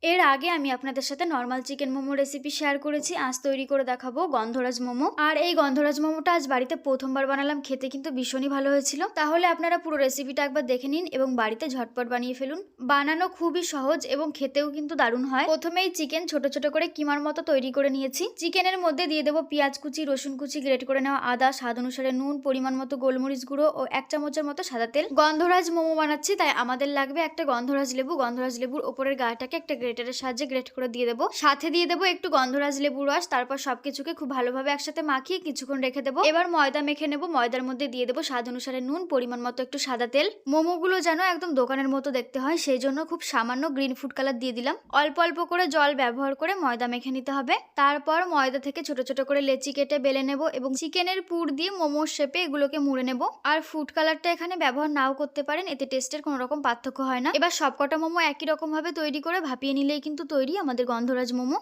এর আগে আমি আপনাদের সাথে normal chicken momo recipe share করেছি। আজ তৈরি করে দেখাবো গন্ধরাজ মোমো। আর এই গন্ধরাজ মোমোটা আজ বাড়িতে প্রথমবার বানালাম, খেতে কিন্তু ভীষণই ভালো হয়েছিল। তাহলে আপনারা পুরো রেসিপিটা একবার দেখে নিন এবং বাড়িতে ঝটপট বানিয়ে ফেলুন। বানানো খুবই সহজ এবং খেতেও কিন্তু দারুণ হয়। প্রথমেই চিকেন ছোট ছোট করে কিমার মতো তৈরি করে নিয়েছি। চিকেনের মধ্যে দিয়ে দেবো পেঁয়াজ কুচি, রসুন কুচি, গ্রেট করে নেওয়া আদা, স্বাদ অনুসারে নুন, পরিমাণ মতো গোলমরিচ গুঁড়ো ও 1 চামচের মতো সাদা তেল। গন্ধরাজ মোমো বানাচ্ছি তাই আমাদের লাগবে একটা গন্ধরাজ লেবু। গন্ধরাজ লেবুর ওপরের গাটাকে একটা গ্রেটারের সাহায্যে গ্রেট করে দিয়ে দেবো। সাথে দিয়ে দেবো একটু গন্ধরাজ লেবুর রস। তারপর সবকিছুকে খুব ভালোভাবে একসাথে মাখিয়ে কিছুক্ষণ রেখে দেবো। এবার ময়দা মেখে নেবো। ময়দার মধ্যে দিয়ে দেবো স্বাদ অনুসারে নুন, পরিমাণ মতো একটু সাদা তেল। মোমোগুলো যেন একদম দোকানের মতো দেখতে হয় সেই জন্য খুব সামান্য গ্রিন ফুড কালার দিয়ে দিলাম। অল্প অল্প করে জল ব্যবহার করে ময়দা মেখে নিতে হবে। তারপর ময়দা থেকে ছোট ছোট করে লেচি কেটে বেলে নেবো এবং চিকেনের পুর দিয়ে মোমোর শেপে এগুলোকে মুড়ে নেবো। আর ফুড কালারটা এখানে ব্যবহার নাও করতে পারেন, এতে টেস্টের কোনো রকম পার্থক্য হয় না। এবার সবকটা মোমো একই রকম ভাবে তৈরি করে ভাপিয়ে নিলেই কিন্তু তৈরি আমাদের গন্ধরাজ মোমো।